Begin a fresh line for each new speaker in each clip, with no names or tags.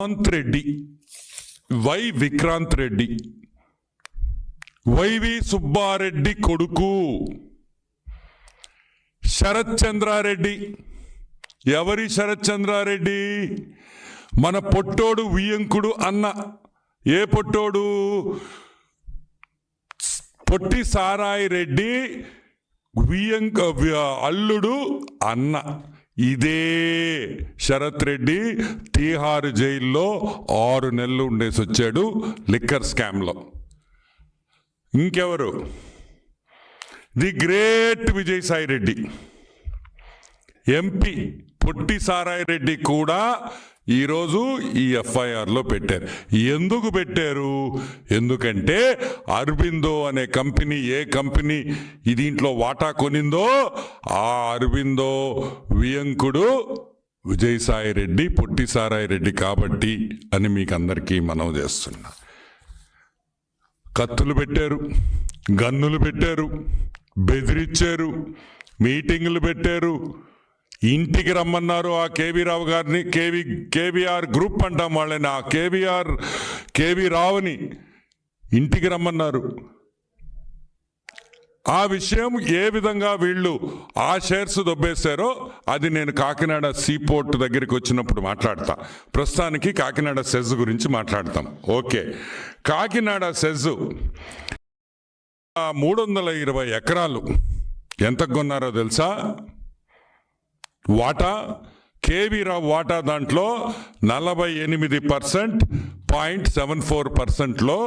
Vikrant Reddy, why Vikrant Reddy, YV Subbareddy కొడుకు శరత్ చంద్రారెడ్డి. ఎవరి శరత్ చంద్రారెడ్డి? మన పొట్టోడు వియంకుడు అన్న. ఏ పొట్టోడు? పొట్టి సారాయి రెడ్డి అల్లుడు అన్న. ఇదే శరత్ రెడ్డి తీహార్ జైల్లో 6 నెలలు ఉండేసి వచ్చాడు లిక్కర్ స్కామ్లో. ఇంకెవరు? The great Vijayasai Reddy MP. పొట్టి సారాయి రెడ్డి కూడా ఈరోజు ఈ ఎఫ్ఐఆర్లో పెట్టారు. ఎందుకు పెట్టారు? ఎందుకంటే అరబిందో అనే కంపెనీ, ఏ కంపెనీ దీంట్లో వాటా కొనిందో ఆ అరబిందో వియంకుడు విజయసాయి రెడ్డి, పొట్టి సారాయి రెడ్డి కాబట్టి అని మీకు అందరికీ మనవి చేస్తున్నా. కత్తులు పెట్టారు, గన్నులు పెట్టారు, బెదిరించారు, మీటింగులు పెట్టారు, ఇంటికి రమ్మన్నారు ఆ కేవీ రావు గారిని. కేవీఆర్ గ్రూప్ అంటాం వాళ్ళని. ఆ కేవీ రావుని ఇంటికి రమ్మన్నారు. ఆ విషయం ఏ విధంగా వీళ్ళు ఆ షేర్స్ దొబ్బేశారో అది నేను కాకినాడ సీపోర్ట్ దగ్గరికి వచ్చినప్పుడు మాట్లాడతా. ప్రస్తుతానికి కాకినాడ సెజ్ గురించి మాట్లాడతాం. ఓకే, కాకినాడ సెజ్ 320 ఎకరాలు ఎంతకు కొన్నారో తెలుసా? వాటా కేవీ రావు వాటా దాంట్లో 48.74%లో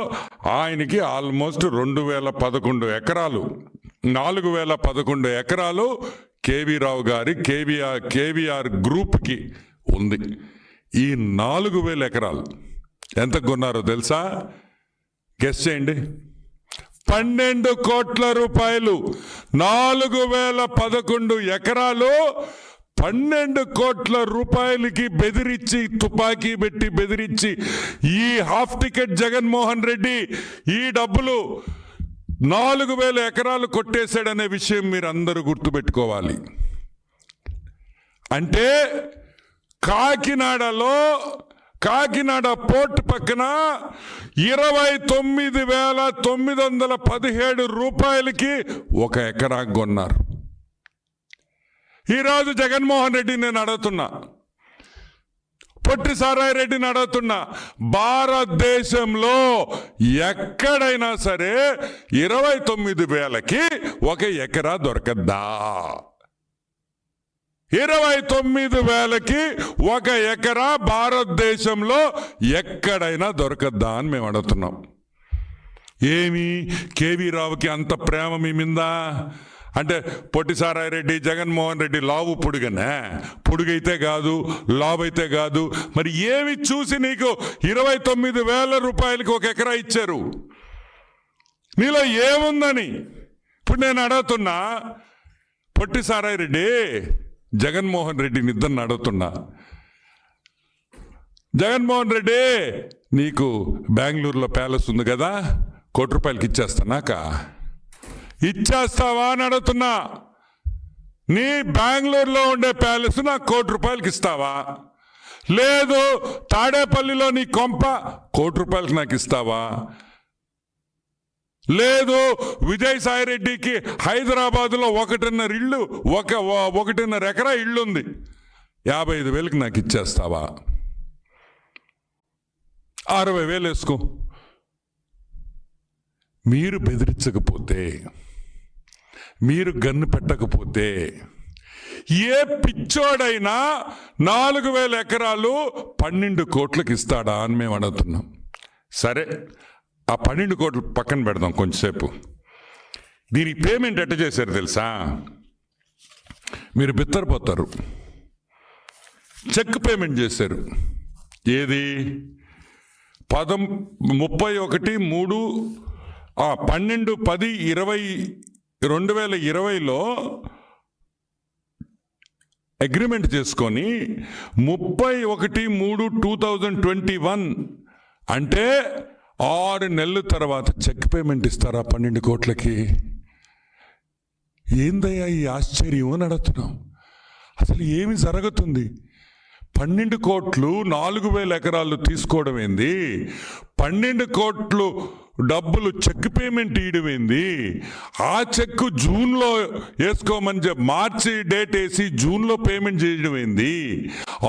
ఆయనకి ఆల్మోస్ట్ 2011 ఎకరాలు, 4011 ఎకరాలు కేవీ రావు గారి కేవీఆర్ గ్రూప్కి ఉంది. ఈ 4000 ఎకరాలు ఎంత కొన్నారో తెలుసా? గెస్ చేయండి. 12 కోట్ల రూపాయలు. 4011 ఎకరాలు 12 కోట్ల రూపాయలకి బెదిరించి, తుపాకీ పెట్టి బెదిరించి ఈ హాఫ్ టికెట్ జగన్మోహన్ రెడ్డి ఈ డబ్బులు 4000 ఎకరాలు కొట్టేశాడనే విషయం మీరు అందరూ గుర్తుపెట్టుకోవాలి. అంటే కాకినాడ పోర్ట్ పక్కన 29,917 రూపాయలకి 1 ఎకరా కొన్నారు. ఈరోజు జగన్మోహన్ రెడ్డి నేను అడుగుతున్నా, పొట్టి సారాయి రెడ్డిని అడుగుతున్నా, భారతదేశంలో ఎక్కడైనా సరే 29,000కి 1 ఎకరా దొరకద్దా? 29,000కి 1 ఎకరా భారతదేశంలో ఎక్కడైనా దొరకద్దా అని మేము అడుగుతున్నాం. ఏమి కేవీ రావుకి అంత ప్రేమ మీ మీద? అంటే పొట్టి సారాయి రెడ్డి, జగన్మోహన్ రెడ్డి లావు పొడుగనే? పొడుగైతే కాదు, లావు అయితే కాదు. మరి ఏమి చూసి నీకు 29,000 రూపాయలకి 1 ఎకరా ఇచ్చారు? నీలో ఏముందని ఇప్పుడు నేను అడుగుతున్నా. పొట్టి సారాయి రెడ్డి, జగన్మోహన్ రెడ్డిని ఇద్దరిని అడుగుతున్నా. జగన్మోహన్ రెడ్డి, నీకు బెంగళూరులో ప్యాలెస్ ఉంది కదా, 1 కోటి రూపాయలకి ఇచ్చేస్తానాక ఇచ్చేస్తావా అని అడుగుతున్నా. నీ బెంగళూరులో ఉండే ప్యాలెస్ నాకు 1 కోటి రూపాయలకి ఇస్తావా? లేదు తాడేపల్లిలో నీ కొంప 1 కోటి రూపాయలకి నాకు ఇస్తావా? లేదు విజయసాయి రెడ్డికి హైదరాబాదులో 1.5 ఇళ్ళు, 1.5 ఎకరా ఇళ్ళు ఉంది, 55,000కి నాకు ఇచ్చేస్తావా? 60,000 వేసుకో. మీరు బెదిరించకపోతే, మీరు గన్ను పెట్టకపోతే ఏ పిచ్చోడైనా 4,000 ఎకరాలు 12 కోట్లకి ఇస్తాడా అని మేము అడుగుతున్నాం. సరే, ఆ 12 కోట్లు పక్కన పెడదాం కొంచెంసేపు. దీనికి పేమెంట్ ఎట్ట చేశారు తెలుసా? మీరు బిత్తరపోతారు. చెక్ పేమెంట్ చేశారు. ఏది? 12/10/2020లో అగ్రిమెంట్ చేసుకొని 31/3/2021 అంటే 6 నెలల తర్వాత చెక్ పేమెంట్ ఇస్తారా 12 కోట్లకి? ఏందయ్యా ఈ ఆశ్చర్యం అని అడుగుతున్నాం. అసలు ఏమి జరుగుతుంది? 12 కోట్లు 4,000 ఎకరాలు తీసుకోవడం ఏంది? 12 కోట్లు డబ్బులు చెక్ పేమెంట్ ఇవ్వడం ఏంది? ఆ చెక్ జూన్లో వేసుకోమని మార్చి డేట్ వేసి జూన్లో పేమెంట్ చేయడం ఏంది?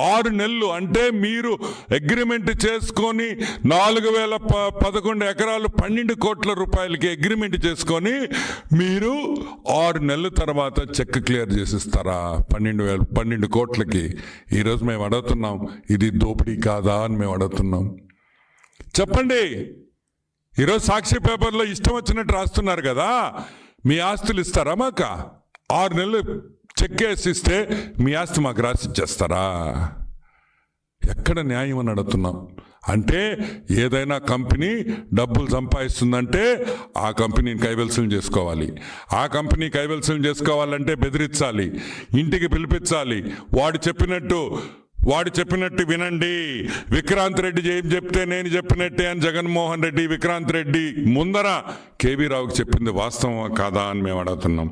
6 నెలలు అంటే మీరు అగ్రిమెంట్ చేసుకొని 4,011 ఎకరాలు 12 కోట్ల రూపాయలకి అగ్రిమెంట్ చేసుకొని మీరు 6 నెలల తర్వాత చెక్ క్లియర్ చేసిస్తారా 12 కోట్లకి? ఈరోజు మేము అడుగుతున్నాం, ఇది దోపిడీ కాదా అని మేము అడుగుతున్నాం. చెప్పండి. ఈరోజు సాక్షి పేపర్లో ఇష్టం వచ్చినట్టు రాస్తున్నారు కదా, మీ ఆస్తులు ఇస్తారా మాకు? 6 నెలలు చెక్ వేసి ఇస్తే మీ ఆస్తి మాకు రాసి ఇచ్చేస్తారా? ఎక్కడ న్యాయం అని అడుగుతున్నాం. అంటే ఏదైనా కంపెనీ డబ్బులు సంపాదిస్తుందంటే ఆ కంపెనీని కైవల్సం చేసుకోవాలి. ఆ కంపెనీ కైవల్సం చేసుకోవాలంటే బెదిరించాలి, ఇంటికి పిలిపించాలి, వాడు చెప్పినట్టు వినండి. విక్రాంత్ రెడ్డి ఏం చెప్తే నేను చెప్పినట్టే అని జగన్మోహన్ రెడ్డి, విక్రాంత్ రెడ్డి ముందర కేవీ రావుకి చెప్పింది వాస్తవం కాదా అని మేము అడుగుతున్నాం.